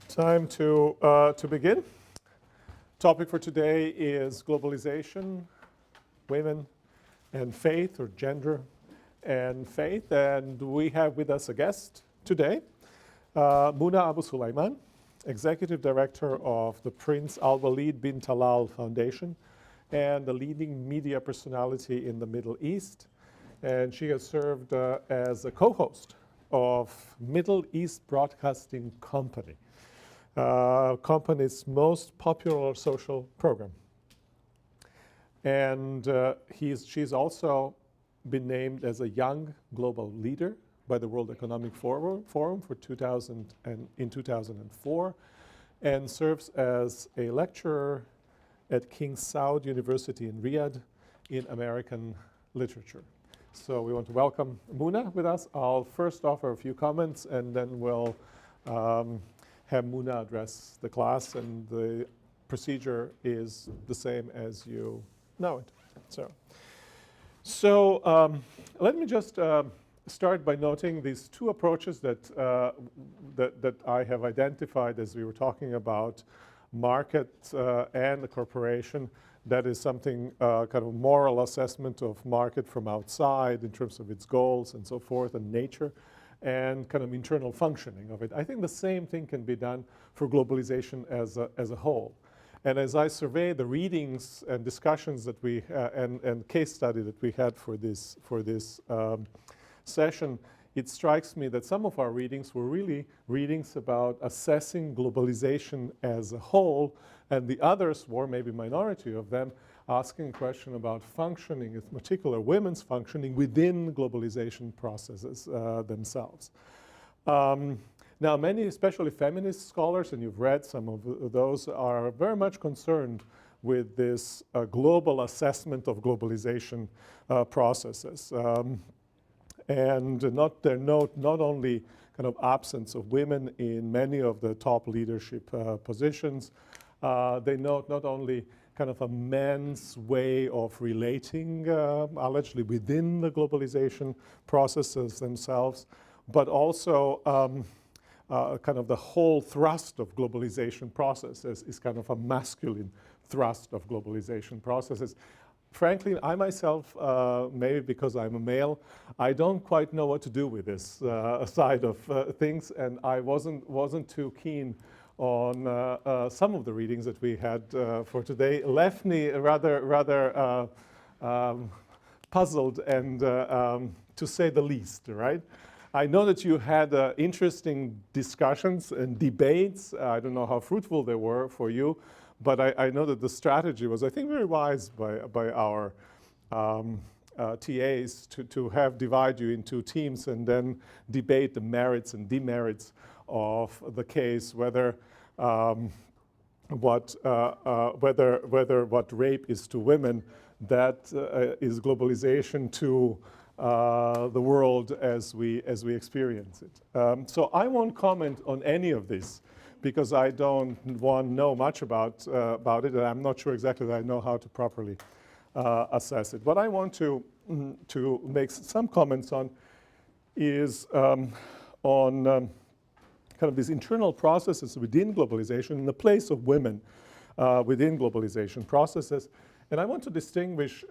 Time to begin. Topic for today is globalization, women, and faith, or gender and faith. And we have with us a guest today, Muna Abu Sulaiman, Executive Director of the Prince Al Walid bin Talal Foundation and the leading media personality in the Middle East. And she has served as a co-host of Middle East Broadcasting Company, company's most popular social program. And she's also been named as a young global leader by the World Economic Forum for in 2004, and serves as a lecturer at King Saud University in Riyadh in American literature. So we want to welcome Muna with us. I'll first offer a few comments, and then we'll have Muna address the class, and the procedure is the same as you know it. So let me just start by noting these two approaches that I have identified as we were talking about market and the corporation. That is something kind of moral assessment of market from outside in terms of its goals and so forth and nature, and kind of internal functioning of it. I think the same thing can be done for globalization as a whole. And as I survey the readings and discussions that we and case study that we had for this session, it strikes me that some of our readings were really readings about assessing globalization as a whole, and the others were, maybe minority of them, asking a question about functioning, in particular women's functioning within globalization processes themselves. Now, many, especially feminist scholars, and you've read some of those, are very much concerned with this global assessment of globalization processes. And they note not only kind of absence of women in many of the top leadership positions, they note not only kind of a man's way of relating allegedly within the globalization processes themselves, but also kind of the whole thrust of globalization processes is kind of a masculine thrust of globalization processes. Frankly, I myself, maybe because I'm a male, I don't quite know what to do with this side of things, and I wasn't too keen on some of the readings that we had for today. Left me rather puzzled, and to say the least, right? I know that you had interesting discussions and debates. I don't know how fruitful they were for you, but I know that the strategy was, I think, very wise by our TAs to divide you into teams and then debate the merits and demerits of the case, whether what rape is to women, that is globalization to the world as we experience it. So I won't comment on any of this, because I don't know much about it, and I'm not sure exactly that I know how to properly assess it. What I want to make some comments on is on kind of these internal processes within globalization and the place of women within globalization processes. And I want to distinguish,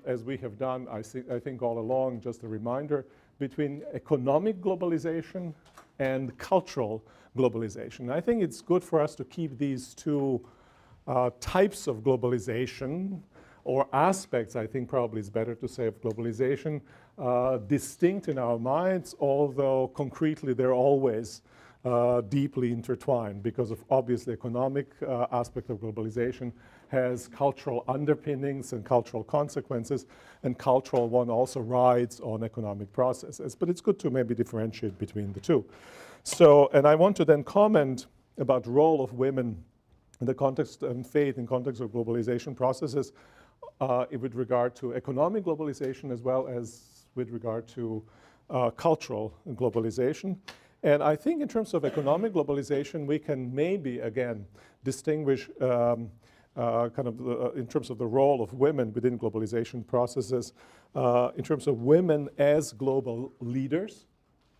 as we have done, I think all along, just a reminder, between economic globalization and cultural globalization. I think it's good for us to keep these two types of globalization, or aspects, I think probably is better to say, of globalization, distinct in our minds, although concretely they're always deeply intertwined, because of obviously economic aspect of globalization has cultural underpinnings and cultural consequences, and cultural one also rides on economic processes. But it's good to maybe differentiate between the two. So, and I want to then comment about the role of women in the context and faith in context of globalization processes with regard to economic globalization as well as with regard to cultural globalization. And I think in terms of economic globalization, we can maybe, again, distinguish kind of in terms of the role of women within globalization processes, in terms of women as global leaders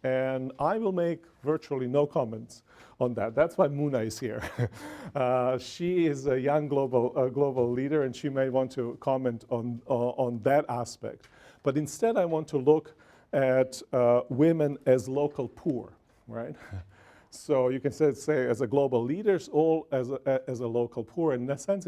And I will make virtually no comments on that. That's why Muna is here. She is a young global leader, and she may want to comment on that aspect. But instead, I want to look at women as local poor, right? So you can say as a global leaders, all as a local poor. In that sense,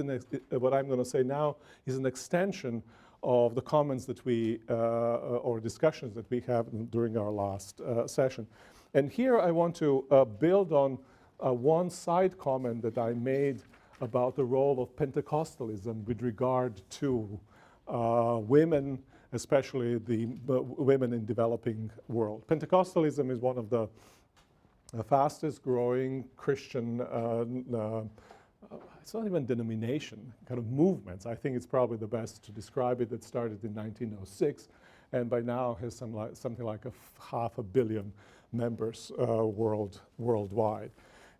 what I'm going to say now is an extension of the comments that we, or discussions that we have during our last session. And here I want to build on one side comment that I made about the role of Pentecostalism with regard to women, especially the women in developing world. Pentecostalism is one of the fastest growing Christian, it's not even denomination, kind of movements. I think it's probably the best to describe it. That started in 1906 and by now has something like 500 million members worldwide.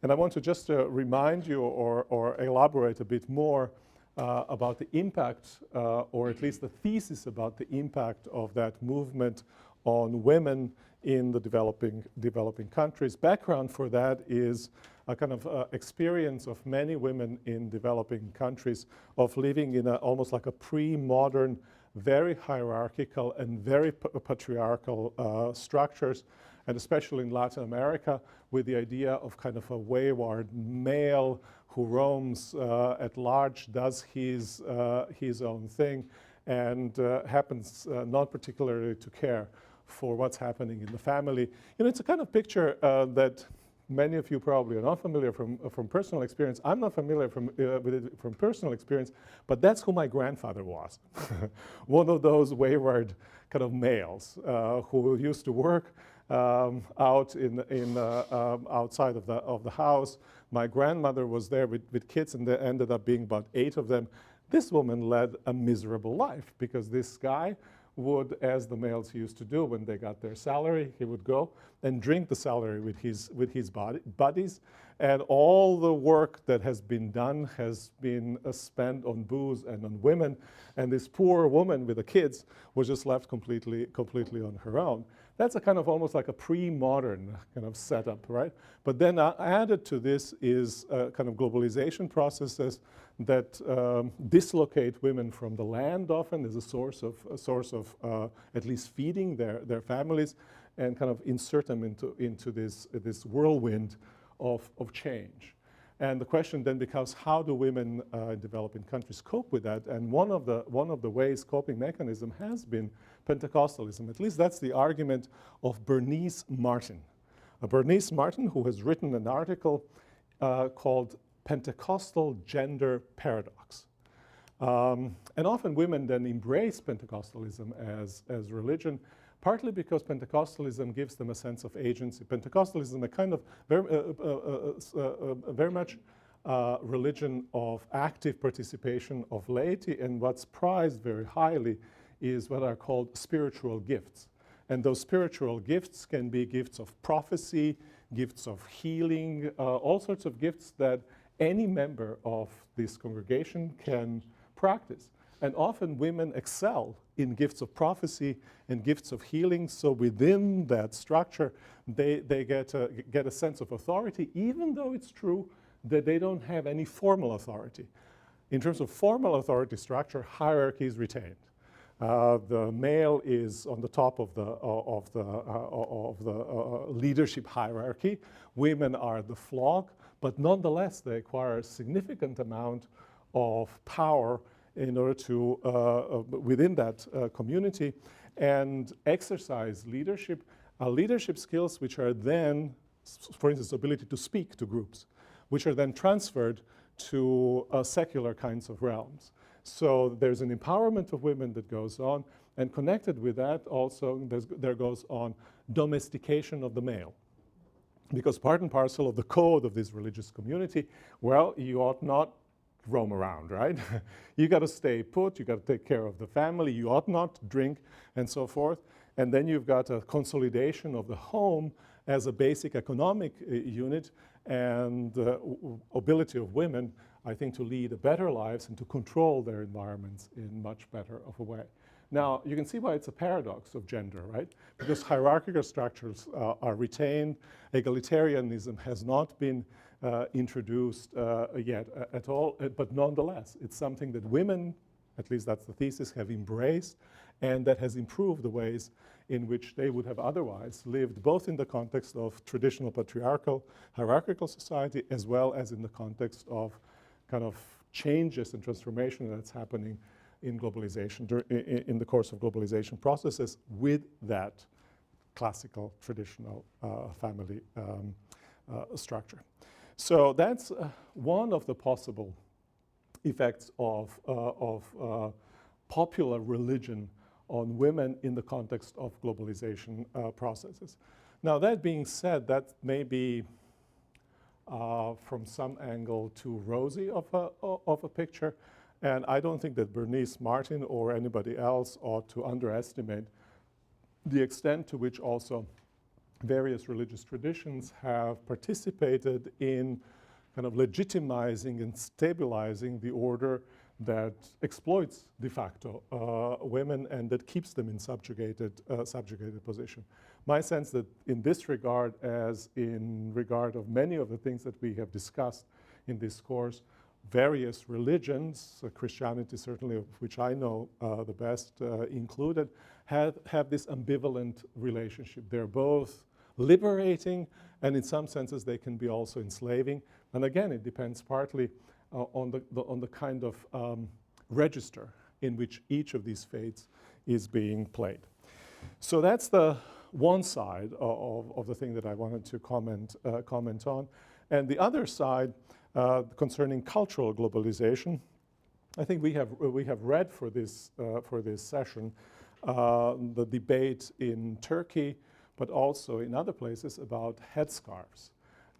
And I want to just remind you or elaborate a bit more about the impact, or at least the thesis about the impact of that movement on women in the developing countries. Background for that is a kind of experience of many women in developing countries of living in almost like a pre-modern, very hierarchical and very patriarchal structures, and especially in Latin America, with the idea of kind of a wayward male who roams at large, does his own thing, and happens not particularly to care for what's happening in the family. You know, it's a kind of picture that many of you probably are not familiar from personal experience. I'm not familiar with it from personal experience, but that's who my grandfather was. One of those wayward kind of males who used to work out outside of the house. My grandmother was there with kids, and there ended up being about 8 of them. This woman led a miserable life because this guy would, as the males used to do when they got their salary, he would go and drink the salary with his buddies, and all the work that has been done has been spent on booze and on women, and this poor woman with the kids was just left completely on her own. That's a kind of almost like a pre-modern kind of setup, right? But then added to this is kind of globalization processes that dislocate women from the land often as a source of at least feeding their families, and kind of insert them into this whirlwind of change. And the question then becomes, how do women in developing countries cope with that? And one of the ways coping mechanism has been Pentecostalism. At least that's the argument of Bernice Martin. Bernice Martin, who has written an article called Pentecostal Gender Paradox. And often women then embrace Pentecostalism as religion, partly because Pentecostalism gives them a sense of agency. Pentecostalism, a kind of very much religion of active participation of laity, and what's prized very highly is what are called spiritual gifts. And those spiritual gifts can be gifts of prophecy, gifts of healing, all sorts of gifts that any member of this congregation can practice. And often women excel in gifts of prophecy and gifts of healing. So within that structure, they get a sense of authority, even though it's true that they don't have any formal authority. In terms of formal authority structure, hierarchy is retained. The male is on the top of the leadership hierarchy. Women are the flock, but nonetheless, they acquire a significant amount of power in order to, within that community, and exercise leadership skills which are then, for instance, ability to speak to groups, which are then transferred to secular kinds of realms. So there's an empowerment of women that goes on, and connected with that also there goes on domestication of the male. Because part and parcel of the code of this religious community, well, you ought not roam around, right? You got to stay put, you got to take care of the family, you ought not drink, and so forth. And then you've got a consolidation of the home as a basic economic unit, and ability of women, I think, to lead better lives and to control their environments in much better of a way. Now, you can see why it's a paradox of gender, right? Because hierarchical structures are retained, egalitarianism has not been introduced yet at all, but nonetheless, it's something that women, at least that's the thesis, have embraced, and that has improved the ways in which they would have otherwise lived, both in the context of traditional patriarchal, hierarchical society, as well as in the context of kind of changes and transformation that's happening in globalization, in the course of globalization processes with that classical, traditional family structure. So that's one of the possible effects of popular religion on women in the context of globalization processes. Now, that being said, that may be from some angle too rosy of a picture, and I don't think that Bernice Martin or anybody else ought to underestimate the extent to which also various religious traditions have participated in kind of legitimizing and stabilizing the order that exploits de facto women and that keeps them in subjugated position. My sense that in this regard, as in regard of many of the things that we have discussed in this course, various religions, Christianity certainly, of which I know the best included, have this ambivalent relationship. They're both liberating, and in some senses they can be also enslaving. And again, it depends partly on the kind of register in which each of these faiths is being played. So that's the one side of the thing that I wanted to comment on. And the other side, concerning cultural globalization, I think we have read for this session the debate in Turkey, but also in other places about headscarves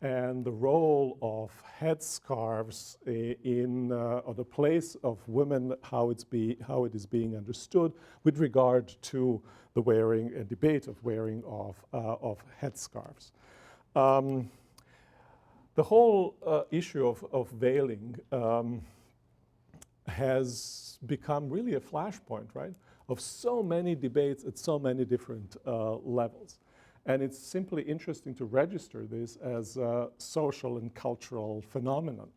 and the role of headscarves or the place of women, how it is being understood with regard to the wearing, a debate of wearing of headscarves. The whole issue of veiling has become really a flashpoint, right, of so many debates at so many different levels. And it's simply interesting to register this as a social and cultural phenomenon.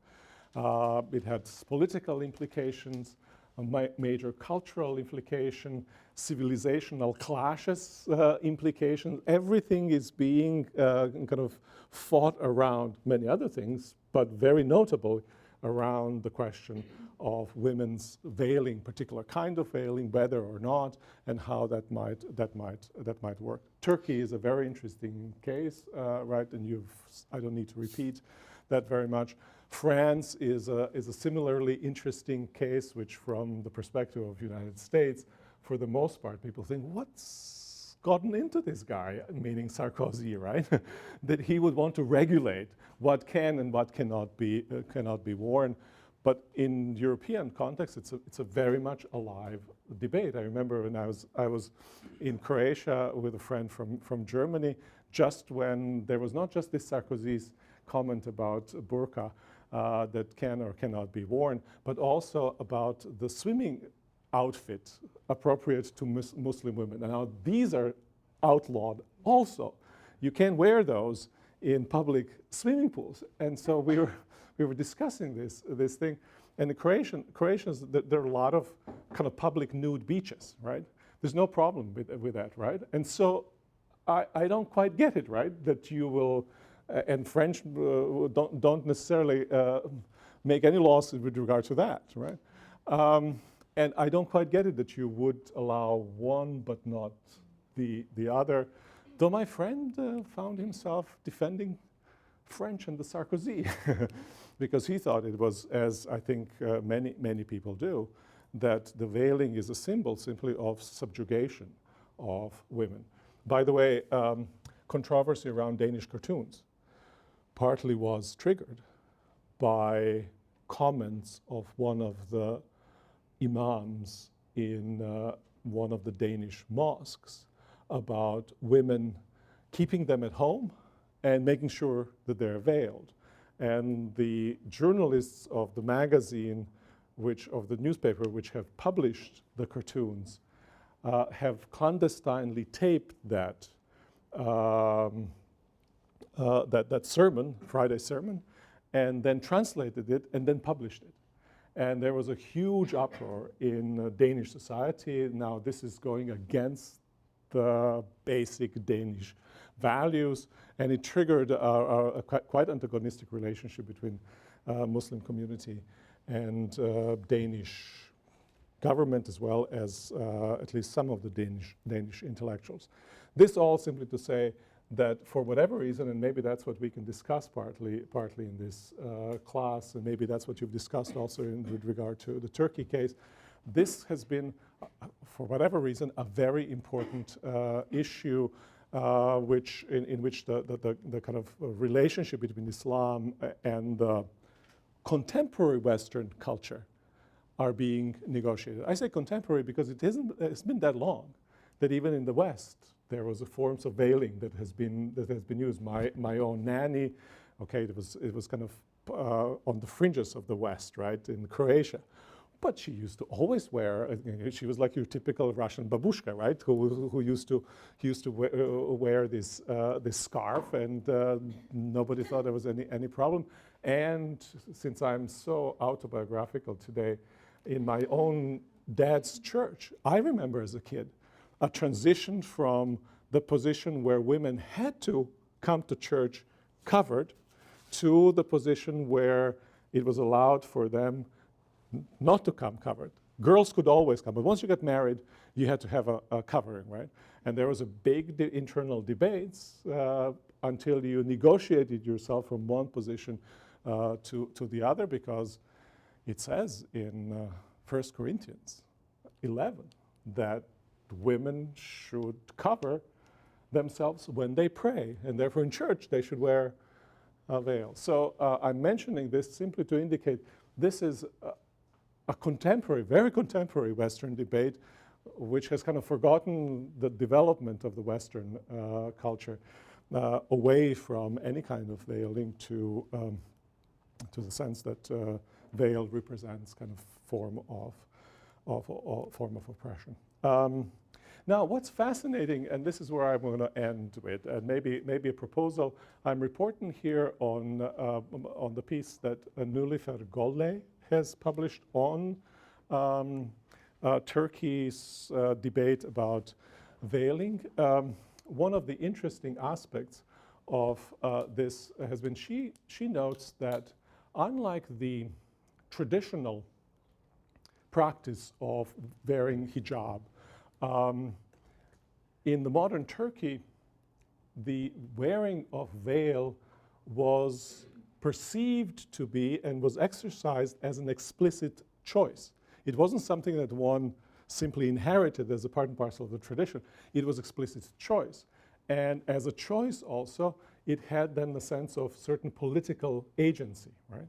It has political implications, a major cultural implication, civilizational clashes implications. Everything is being kind of fought around many other things, but very notable around the question of women's veiling, particular kind of veiling, whether or not, and how that might work. Turkey is a very interesting case, right? And I don't need to repeat that very much. France is a similarly interesting case, which, from the perspective of the United States, for the most part, people think, what's gotten into this guy, meaning Sarkozy, right? That he would want to regulate what can and what cannot be worn. But in European context, it's a very much alive debate. I remember when I was in Croatia with a friend from Germany, just when there was not just this Sarkozy's comment about burqa that can or cannot be worn, but also about the swimming outfit appropriate to Muslim women. And now these are outlawed also. You can't wear those in public swimming pools. And so we were discussing this thing. And the Croatians, there are a lot of kind of public nude beaches, right? There's no problem with that, right? And so I don't quite get it, right? That you will, and French don't necessarily make any laws with regard to that, right? And I don't quite get it that you would allow one but not the other. Though my friend found himself defending French and the Sarkozy because he thought it was, as I think many people do, that the veiling is a symbol simply of subjugation of women. By the way, controversy around Danish cartoons partly was triggered by comments of one of the imams in one of the Danish mosques about women, keeping them at home and making sure that they're veiled. And the journalists of the magazine, of the newspaper, which have published the cartoons, have clandestinely taped that that sermon, Friday sermon, and then translated it and then published it. And there was a huge uproar in Danish society. Now this is going against the basic Danish values, and it triggered a quite antagonistic relationship between Muslim community and Danish government, as well as at least some of the Danish intellectuals. This all simply to say that for whatever reason, and maybe that's what we can discuss partly in this class, and maybe that's what you've discussed also with regard to the Turkey case, this has been, for whatever reason, a very important issue in which the kind of relationship between Islam and the contemporary Western culture are being negotiated. I say contemporary because it's been that long that even in the West there was a forms of veiling that has been used. My own nanny, okay, it was kind of on the fringes of the West, right, in Croatia, but she used to always wear. She was like your typical Russian babushka, right, who used to wear this scarf, and nobody thought there was any problem. And since I'm so autobiographical today, in my own dad's church, I remember as a kid a transition from the position where women had to come to church covered to the position where it was allowed for them not to come covered. Girls could always come, but once you got married, you had to have a covering, right? And there was a big internal debates until you negotiated yourself from one position to the other, because it says in 1 Corinthians 11 that women should cover themselves when they pray, and therefore in church they should wear a veil. So I'm mentioning this simply to indicate this is a contemporary, very contemporary Western debate, which has kind of forgotten the development of the Western culture away from any kind of veiling to the sense that veil represents kind of form of oppression. Now, what's fascinating, and this is where I'm going to end with, and maybe a proposal. I'm reporting here on the piece that Nilüfer Golle has published on Turkey's debate about veiling. One of the interesting aspects of this has been she notes that unlike the traditional practice of wearing hijab, in the modern Turkey, the wearing of veil was perceived to be and was exercised as an explicit choice. It wasn't something that one simply inherited as a part and parcel of the tradition. It was explicit choice. And as a choice also, it had then the sense of certain political agency, right?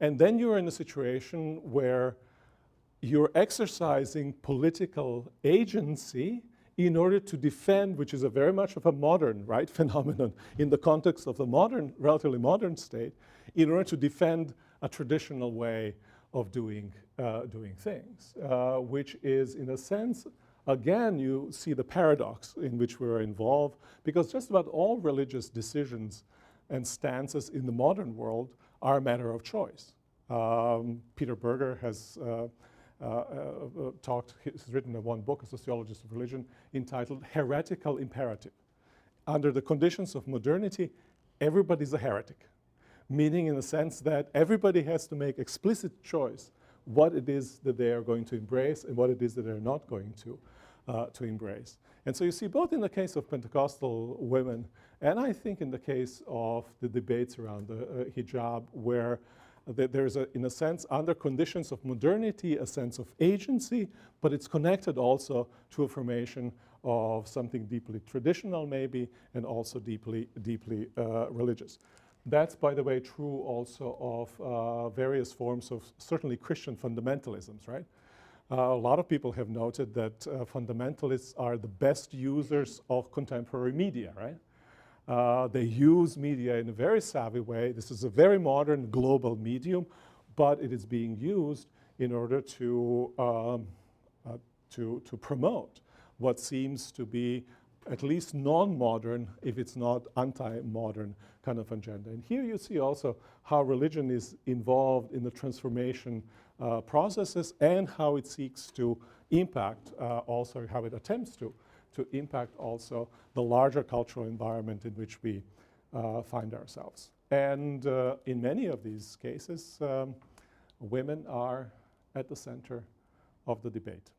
And then you're in a situation where you're exercising political agency in order to defend, which is a very much of a modern, right, phenomenon in the context of the modern, relatively modern state, in order to defend a traditional way of doing things, which is, in a sense, again, you see the paradox in which we're involved, because just about all religious decisions and stances in the modern world are a matter of choice. Peter Berger has he's written one book, A Sociologist of Religion, entitled Heretical Imperative. Under the conditions of modernity, everybody's a heretic, meaning in the sense that everybody has to make explicit choice what it is that they are going to embrace and what it is that they're not going to embrace. And so you see both in the case of Pentecostal women and I think in the case of the debates around the hijab, where there's, in a sense, under conditions of modernity, a sense of agency, but it's connected also to a formation of something deeply traditional, maybe, and also deeply religious. That's, by the way, true also of various forms of certainly Christian fundamentalisms, right? A lot of people have noted that fundamentalists are the best users of contemporary media, right? They use media in a very savvy way. This is a very modern global medium, but it is being used in order to to promote what seems to be at least non-modern, if it's not anti-modern kind of agenda. And here you see also how religion is involved in the transformation processes and how it seeks to impact, also how it attempts to impact also the larger cultural environment in which we find ourselves. And in many of these cases, women are at the center of the debate.